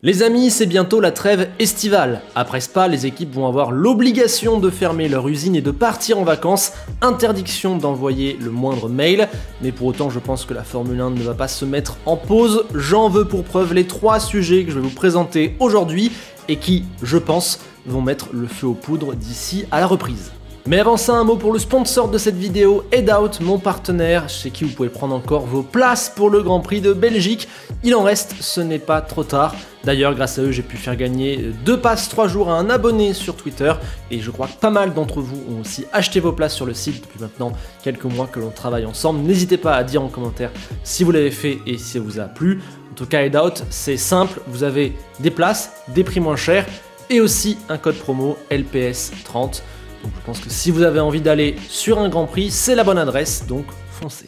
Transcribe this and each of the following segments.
Les amis, c'est bientôt la trêve estivale. Après Spa, les équipes vont avoir l'obligation de fermer leur usine et de partir en vacances. Interdiction d'envoyer le moindre mail. Mais pour autant, je pense que la Formule 1 ne va pas se mettre en pause. J'en veux pour preuve les 3 sujets que je vais vous présenter aujourd'hui et qui, je pense, vont mettre le feu aux poudres d'ici à la reprise. Mais avant ça, un mot pour le sponsor de cette vidéo, Headout, mon partenaire, chez qui vous pouvez prendre encore vos places pour le Grand Prix de Belgique. Il en reste, ce n'est pas trop tard. D'ailleurs, grâce à eux, j'ai pu faire gagner 2 passes 3 jours à un abonné sur Twitter. Et je crois que pas mal d'entre vous ont aussi acheté vos places sur le site depuis maintenant quelques mois que l'on travaille ensemble. N'hésitez pas à dire en commentaire si vous l'avez fait et si ça vous a plu. En tout cas, Headout, c'est simple, vous avez des places, des prix moins chers et aussi un code promo LPS30. Donc je pense que si vous avez envie d'aller sur un Grand Prix, c'est la bonne adresse, donc foncez.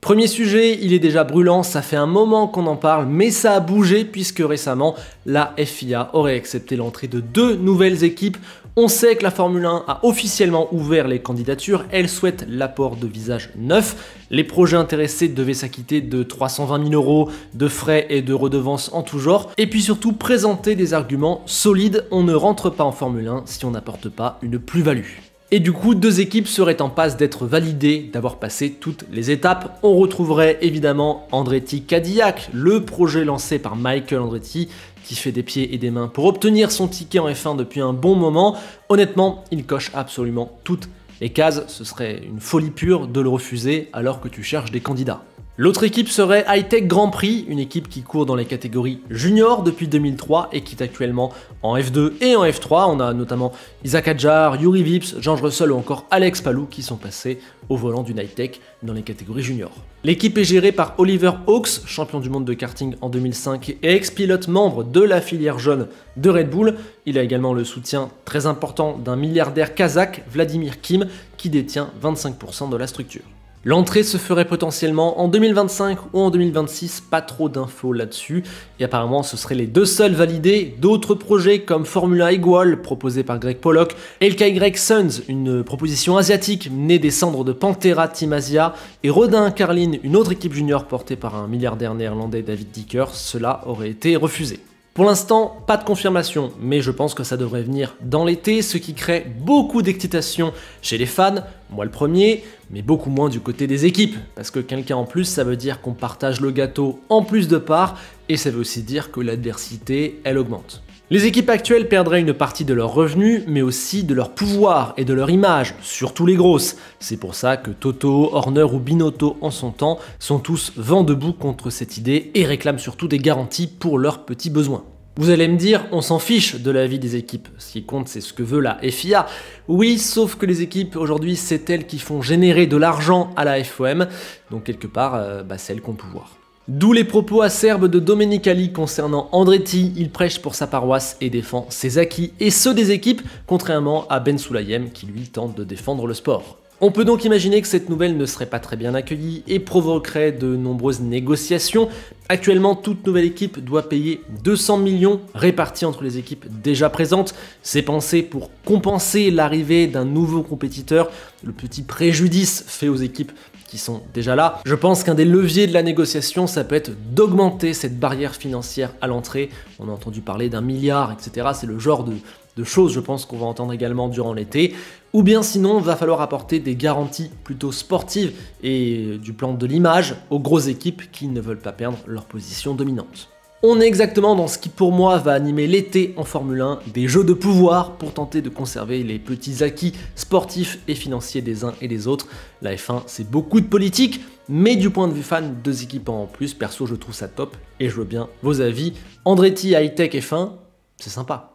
Premier sujet, il est déjà brûlant, ça fait un moment qu'on en parle, mais ça a bougé puisque récemment, la FIA aurait accepté l'entrée de 2 nouvelles équipes. On sait que la Formule 1 a officiellement ouvert les candidatures, elle souhaite l'apport de visages neufs. Les projets intéressés devaient s'acquitter de 320 000 € de frais et de redevances en tout genre, et puis surtout présenter des arguments solides. On ne rentre pas en Formule 1 si on n'apporte pas une plus-value. Et du coup, 2 équipes seraient en passe d'être validées, d'avoir passé toutes les étapes. On retrouverait évidemment Andretti Cadillac, le projet lancé par Michael Andretti, qui fait des pieds et des mains pour obtenir son ticket en F1 depuis un bon moment. Honnêtement, il coche absolument toutes les cases. Ce serait une folie pure de le refuser alors que tu cherches des candidats. L'autre équipe serait Hi-Tech Grand Prix, une équipe qui court dans les catégories juniors depuis 2003 et qui est actuellement en F2 et en F3. On a notamment Isaac Hadjar, Yuri Vips, George Russell ou encore Alex Palou qui sont passés au volant d'une Hi-Tech dans les catégories juniors. L'équipe est gérée par Oliver Hawks, champion du monde de karting en 2005 et ex-pilote membre de la filière jaune de Red Bull. Il a également le soutien très important d'un milliardaire kazakh, Vladimir Kim, qui détient 25% de la structure. L'entrée se ferait potentiellement en 2025 ou en 2026, pas trop d'infos là-dessus, et apparemment ce seraient les 2 seuls validés. D'autres projets comme Formula Igual, proposé par Greg Pollock, LKY Suns, une proposition asiatique née des cendres de Pantera Team Asia, et Rodin Carlin, une autre équipe junior portée par un milliardaire néerlandais David Dicker, cela aurait été refusé. Pour l'instant, pas de confirmation, mais je pense que ça devrait venir dans l'été, ce qui crée beaucoup d'excitation chez les fans, moi le premier, mais beaucoup moins du côté des équipes, parce que quelqu'un en plus, ça veut dire qu'on partage le gâteau en plus de parts, et ça veut aussi dire que l'adversité, elle augmente. Les équipes actuelles perdraient une partie de leurs revenus, mais aussi de leur pouvoir et de leur image, surtout les grosses. C'est pour ça que Toto, Horner ou Binotto en son temps sont tous vent debout contre cette idée et réclament surtout des garanties pour leurs petits besoins. Vous allez me dire, on s'en fiche de l'avis des équipes, ce qui compte c'est ce que veut la FIA. Oui, sauf que les équipes aujourd'hui c'est elles qui font générer de l'argent à la FOM, donc quelque part c'est elles qui ont le pouvoir. D'où les propos acerbes de Domenicali concernant Andretti, il prêche pour sa paroisse et défend ses acquis et ceux des équipes, contrairement à Ben Sulayem qui lui tente de défendre le sport. On peut donc imaginer que cette nouvelle ne serait pas très bien accueillie et provoquerait de nombreuses négociations. Actuellement, toute nouvelle équipe doit payer 200 millions répartis entre les équipes déjà présentes. C'est pensé pour compenser l'arrivée d'un nouveau compétiteur, le petit préjudice fait aux équipes qui sont déjà là. Je pense qu'un des leviers de la négociation, ça peut être d'augmenter cette barrière financière à l'entrée. On a entendu parler d'1 milliard, etc. C'est le genre de choses, je pense, qu'on va entendre également durant l'été. Ou bien sinon, il va falloir apporter des garanties plutôt sportives et du plan de l'image aux grosses équipes qui ne veulent pas perdre leur position dominante. On est exactement dans ce qui pour moi va animer l'été en Formule 1, des jeux de pouvoir pour tenter de conserver les petits acquis sportifs et financiers des uns et des autres. La F1 c'est beaucoup de politique, mais du point de vue fan, 2 équipes en plus, perso je trouve ça top et je veux bien vos avis. Andretti Hi-Tech F1, c'est sympa.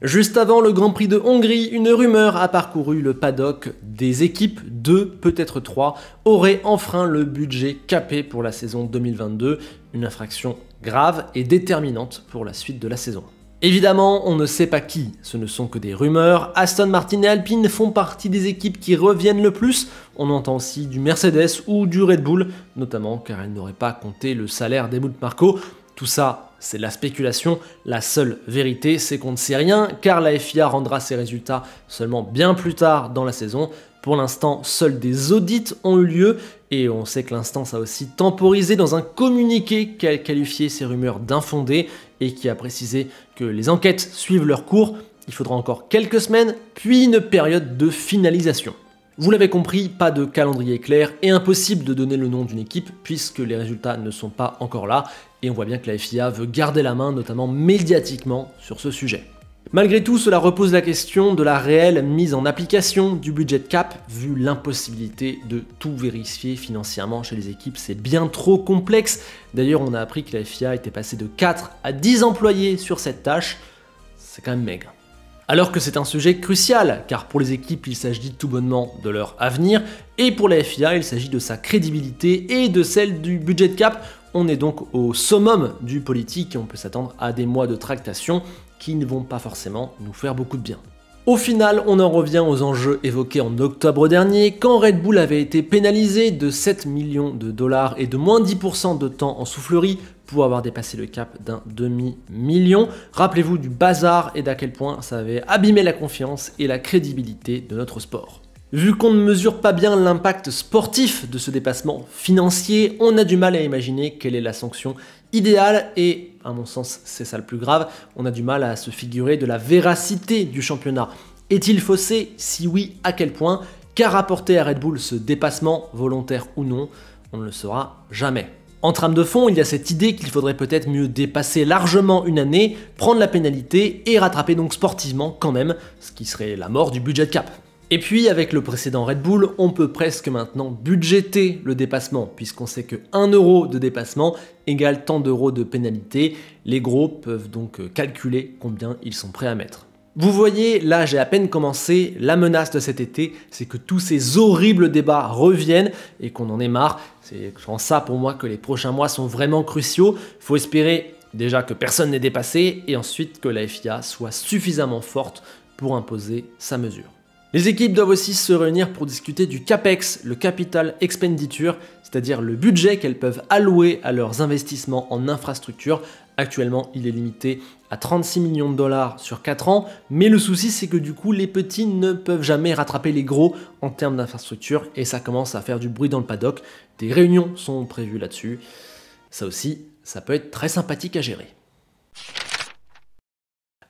Juste avant le Grand Prix de Hongrie, une rumeur a parcouru le paddock. Des équipes, 2, peut-être 3, auraient enfreint le budget capé pour la saison 2022, une infraction grave et déterminante pour la suite de la saison. Évidemment, on ne sait pas qui, ce ne sont que des rumeurs. Aston Martin et Alpine font partie des équipes qui reviennent le plus. On entend aussi du Mercedes ou du Red Bull, notamment car elles n'auraient pas compté le salaire d'Helmut Marko. Tout ça, c'est de la spéculation. La seule vérité, c'est qu'on ne sait rien, car la FIA rendra ses résultats seulement bien plus tard dans la saison. Pour l'instant, seuls des audits ont eu lieu et on sait que l'instance a aussi temporisé dans un communiqué qui a qualifié ces rumeurs d'infondées et qui a précisé que les enquêtes suivent leur cours. Il faudra encore quelques semaines, puis une période de finalisation. Vous l'avez compris, pas de calendrier clair et impossible de donner le nom d'une équipe puisque les résultats ne sont pas encore là et on voit bien que la FIA veut garder la main, notamment médiatiquement, sur ce sujet. Malgré tout, cela repose la question de la réelle mise en application du budget cap, vu l'impossibilité de tout vérifier financièrement chez les équipes, c'est bien trop complexe. D'ailleurs, on a appris que la FIA était passée de 4 à 10 employés sur cette tâche, c'est quand même maigre. Alors que c'est un sujet crucial, car pour les équipes, il s'agit tout bonnement de leur avenir, et pour la FIA, il s'agit de sa crédibilité et de celle du budget cap. On est donc au summum du politique et on peut s'attendre à des mois de tractation qui ne vont pas forcément nous faire beaucoup de bien. Au final, on en revient aux enjeux évoqués en octobre dernier, quand Red Bull avait été pénalisé de 7 millions de dollars et de moins 10% de temps en soufflerie pour avoir dépassé le cap d'un demi-million. Rappelez-vous du bazar et d'à quel point ça avait abîmé la confiance et la crédibilité de notre sport. Vu qu'on ne mesure pas bien l'impact sportif de ce dépassement financier, on a du mal à imaginer quelle est la sanction idéale et, à mon sens, c'est ça le plus grave, on a du mal à se figurer de la véracité du championnat. Est-il faussé? Si oui, à quel point? Qu'a rapporté à Red Bull ce dépassement, volontaire ou non? On ne le saura jamais. En trame de fond, il y a cette idée qu'il faudrait peut-être mieux dépasser largement une année, prendre la pénalité et rattraper donc sportivement quand même, ce qui serait la mort du budget cap. Et puis avec le précédent Red Bull, on peut presque maintenant budgéter le dépassement, puisqu'on sait que 1 euro de dépassement égale tant d'euros de pénalité. Les gros peuvent donc calculer combien ils sont prêts à mettre. Vous voyez, là j'ai à peine commencé, la menace de cet été, c'est que tous ces horribles débats reviennent et qu'on en ait marre. C'est en ça pour moi que les prochains mois sont vraiment cruciaux. Faut espérer déjà que personne n'est dépassé et ensuite que la FIA soit suffisamment forte pour imposer sa mesure. Les équipes doivent aussi se réunir pour discuter du CAPEX, le Capital Expenditure, c'est-à-dire le budget qu'elles peuvent allouer à leurs investissements en infrastructure. Actuellement, il est limité à 36 millions de dollars sur 4 ans, mais le souci c'est que du coup, les petits ne peuvent jamais rattraper les gros en termes d'infrastructure et ça commence à faire du bruit dans le paddock. Des réunions sont prévues là-dessus. Ça aussi, ça peut être très sympathique à gérer.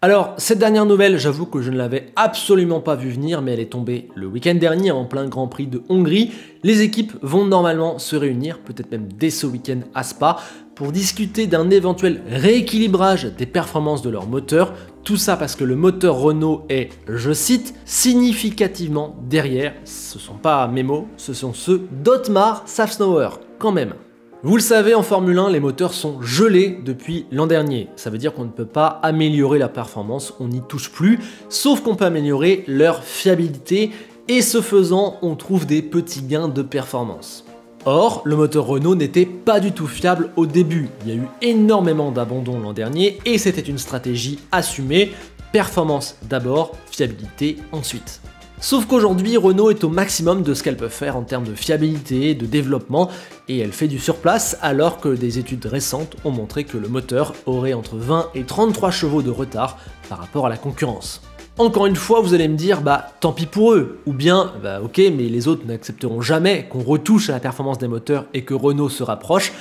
Alors, cette dernière nouvelle, j'avoue que je ne l'avais absolument pas vue venir, mais elle est tombée le week-end dernier en plein Grand Prix de Hongrie. Les équipes vont normalement se réunir, peut-être même dès ce week-end à Spa, pour discuter d'un éventuel rééquilibrage des performances de leur moteur. Tout ça parce que le moteur Renault est, je cite, significativement derrière. Ce ne sont pas mes mots, ce sont ceux d'Otmar Szafnauer, quand même. Vous le savez, en Formule 1, les moteurs sont gelés depuis l'an dernier. Ça veut dire qu'on ne peut pas améliorer la performance, on n'y touche plus, sauf qu'on peut améliorer leur fiabilité, et ce faisant, on trouve des petits gains de performance. Or, le moteur Renault n'était pas du tout fiable au début. Il y a eu énormément d'abandons l'an dernier, et c'était une stratégie assumée. Performance d'abord, fiabilité ensuite. Sauf qu'aujourd'hui, Renault est au maximum de ce qu'elle peut faire en termes de fiabilité, de développement, et elle fait du surplace alors que des études récentes ont montré que le moteur aurait entre 20 et 33 chevaux de retard par rapport à la concurrence. Encore une fois, vous allez me dire, tant pis pour eux, ou bien, ok, mais les autres n'accepteront jamais qu'on retouche à la performance des moteurs et que Renault se rapproche.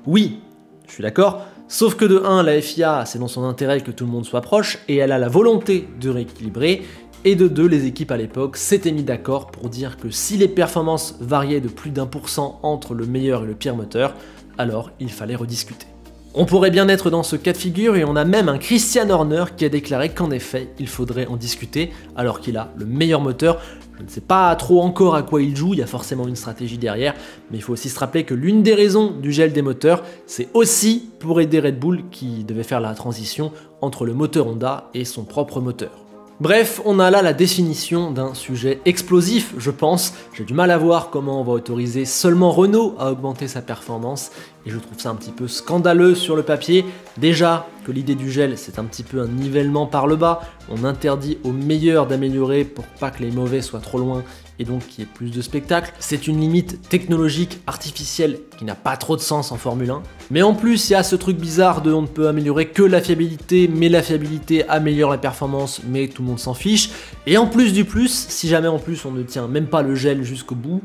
Oui, je suis d'accord, sauf que de 1, la FIA, c'est dans son intérêt que tout le monde soit proche, et elle a la volonté de rééquilibrer, et de 2, les équipes à l'époque s'étaient mis d'accord pour dire que si les performances variaient de plus d'1% entre le meilleur et le pire moteur, alors il fallait rediscuter. On pourrait bien être dans ce cas de figure et on a même un Christian Horner qui a déclaré qu'en effet, il faudrait en discuter alors qu'il a le meilleur moteur. Je ne sais pas trop encore à quoi il joue, il y a forcément une stratégie derrière, mais il faut aussi se rappeler que l'une des raisons du gel des moteurs, c'est aussi pour aider Red Bull qui devait faire la transition entre le moteur Honda et son propre moteur. Bref, on a là la définition d'un sujet explosif, je pense. J'ai du mal à voir comment on va autoriser seulement Renault à augmenter sa performance, et je trouve ça un petit peu scandaleux sur le papier. Déjà que l'idée du gel, c'est un petit peu un nivellement par le bas. On interdit aux meilleurs d'améliorer pour pas que les mauvais soient trop loin, et donc qu'il y ait plus de spectacle. C'est une limite technologique artificielle qui n'a pas trop de sens en Formule 1. Mais en plus, il y a ce truc bizarre de on ne peut améliorer que la fiabilité, mais la fiabilité améliore la performance, mais tout le monde s'en fiche. Et en plus du plus, si jamais en plus on ne tient même pas le gel jusqu'au bout,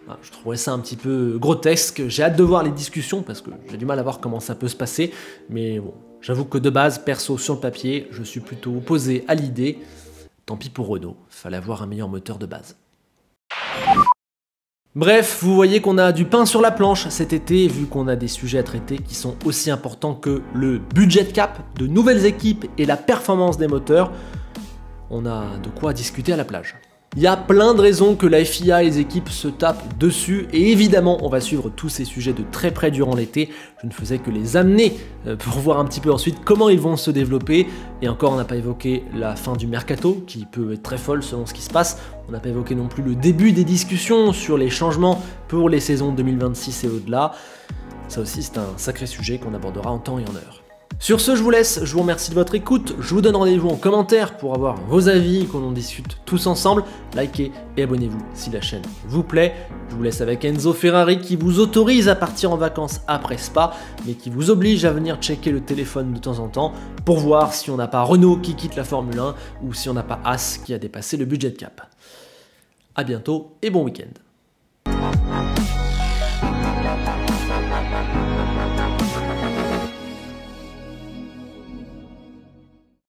Ah, je trouverais ça un petit peu grotesque. J'ai hâte de voir les discussions parce que j'ai du mal à voir comment ça peut se passer. Mais bon, j'avoue que de base, perso sur le papier, je suis plutôt opposé à l'idée. Tant pis pour Renault, fallait avoir un meilleur moteur de base. Bref, vous voyez qu'on a du pain sur la planche cet été, vu qu'on a des sujets à traiter qui sont aussi importants que le budget cap, de nouvelles équipes et la performance des moteurs. On a de quoi discuter à la plage. Il y a plein de raisons que la FIA et les équipes se tapent dessus, et évidemment on va suivre tous ces sujets de très près durant l'été. Je ne faisais que les amener pour voir un petit peu ensuite comment ils vont se développer, et encore on n'a pas évoqué la fin du mercato, qui peut être très folle selon ce qui se passe. On n'a pas évoqué non plus le début des discussions sur les changements pour les saisons 2026 et au-delà. Ça aussi c'est un sacré sujet qu'on abordera en temps et en heure. Sur ce, je vous laisse, je vous remercie de votre écoute, je vous donne rendez-vous en commentaire pour avoir vos avis, qu'on en discute tous ensemble. Likez et abonnez-vous si la chaîne vous plaît. Je vous laisse avec Enzo Ferrari qui vous autorise à partir en vacances après Spa, mais qui vous oblige à venir checker le téléphone de temps en temps pour voir si on n'a pas Renault qui quitte la Formule 1 ou si on n'a pas As qui a dépassé le budget cap. A bientôt et bon week-end.